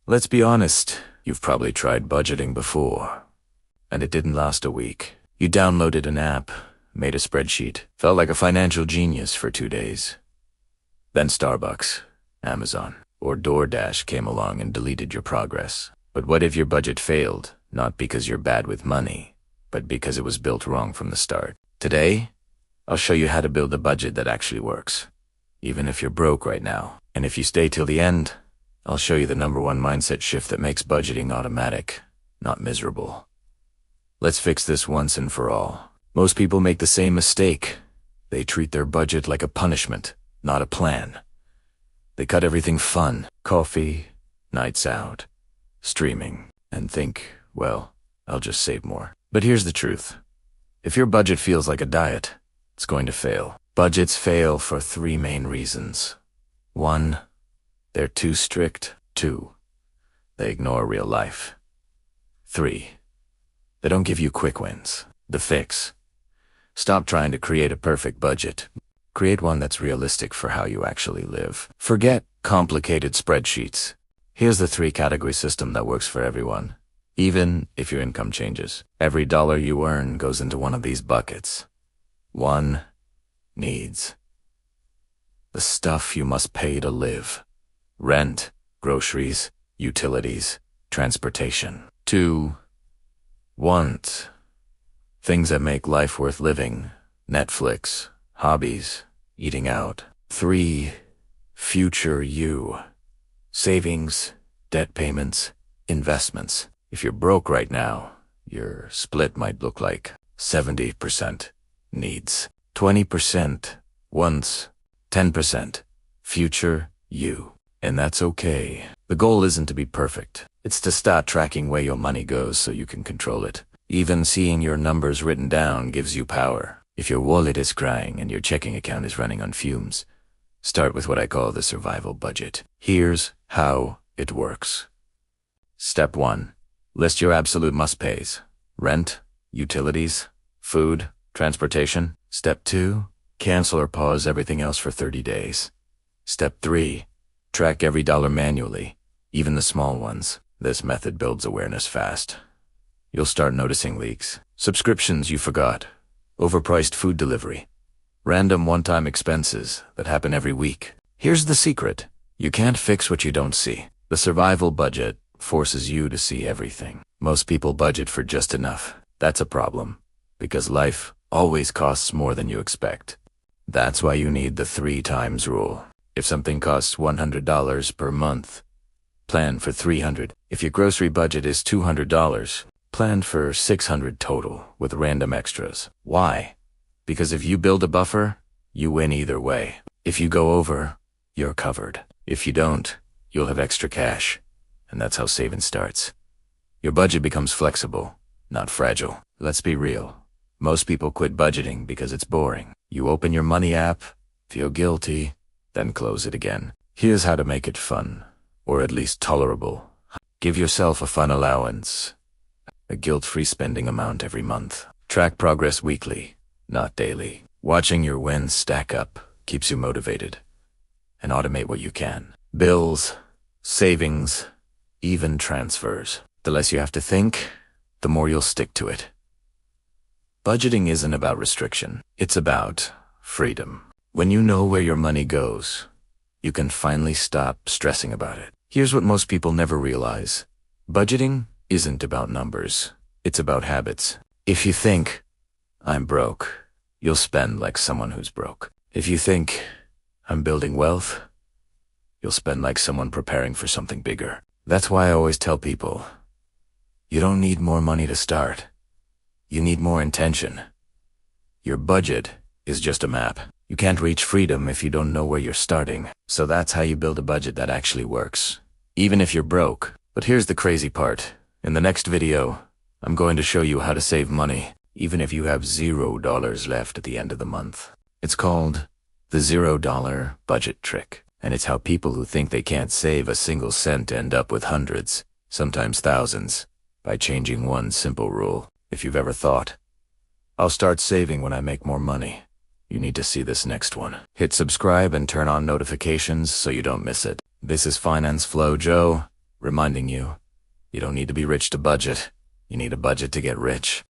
Let's be honest, you've probably tried budgeting before, and it didn't last a week. You downloaded an app, made a spreadsheet, felt like a financial genius for 2 days. Then Starbucks, Amazon, or DoorDash came along and deleted your progress. But what if your budget failed, not because you're bad with money, but because it was built wrong from the start? Today, I'll show you how to build a budget that actually works, even if you're broke right now. And if you stay till the end, I'll show you the #1 mindset shift that makes budgeting automatic, not miserable. Let's fix this once and for all. Most people make the same mistake. They treat their budget like a punishment, not a plan. They cut everything fun, coffee, nights out, streaming, and think, well, I'll just save more. But here's the truth. If your budget feels like a diet, it's going to fail. Budgets fail for 3 main reasons. 1, they're too strict. 2, they ignore real life. 3, they don't give you quick wins. The fix: stop trying to create a perfect budget. Create one that's realistic for how you actually live. Forget complicated spreadsheets. Here's the 3-category system that works for everyone. Even if your income changes, every dollar you earn goes into one of these buckets. 1, needs. The stuff you must pay to live. Rent, groceries, utilities, transportation. 2, want. Things that make life worth living. Netflix, hobbies, eating out. 3, future you. Savings, debt payments, investments. If you're broke right now, your split might look like 70% needs, 20% wants, 10% future you. And that's okay. The goal isn't to be perfect. It's to start tracking where your money goes so you can control it. Even seeing your numbers written down gives you power. If your wallet is crying and your checking account is running on fumes, start with what I call the survival budget. Here's how it works. Step 1. List your absolute must-pays. Rent, utilities, food, transportation. Step 2. Cancel or pause everything else for 30 days. Step 3. Track every dollar manually, even the small ones. This method builds awareness fast. You'll start noticing leaks. Subscriptions you forgot. Overpriced food delivery. Random one-time expenses that happen every week. Here's the secret. You can't fix what you don't see. The survival budget forces you to see everything. Most people budget for just enough. That's a problem, because life always costs more than you expect. That's why you need the 3 times rule. If something costs $100 per month, plan for $300. If your grocery budget is $200, plan for $600 total with random extras. Why? Because if you build a buffer, you win either way. If you go over, you're covered. If you don't, you'll have extra cash. And that's how saving starts. Your budget becomes flexible, not fragile. Let's be real. Most people quit budgeting because it's boring. You open your money app, feel guilty, then close it again. Here's how to make it fun, or at least tolerable. Give yourself a fun allowance, a guilt-free spending amount every month. Track progress weekly, not daily. Watching your wins stack up keeps you motivated. And automate what you can. Bills, savings, even transfers. The less you have to think, the more you'll stick to it. Budgeting isn't about restriction. It's about freedom. When you know where your money goes, you can finally stop stressing about it. Here's what most people never realize. Budgeting isn't about numbers. It's about habits. If you think, I'm broke, you'll spend like someone who's broke. If you think, I'm building wealth, you'll spend like someone preparing for something bigger. That's why I always tell people, you don't need more money to start. You need more intention. Your budget is just a map. You can't reach freedom if you don't know where you're starting. So that's how you build a budget that actually works, even if you're broke. But here's the crazy part. In the next video, I'm going to show you how to save money, even if you have $0 left at the end of the month. It's called the $0 budget trick. And it's how people who think they can't save a single cent end up with hundreds, sometimes thousands, by changing one simple rule. If you've ever thought, I'll start saving when I make more money, you need to see this next one. Hit subscribe and turn on notifications so you don't miss it. This is Finance Flow Joe, reminding you, you don't need to be rich to budget. You need a budget to get rich.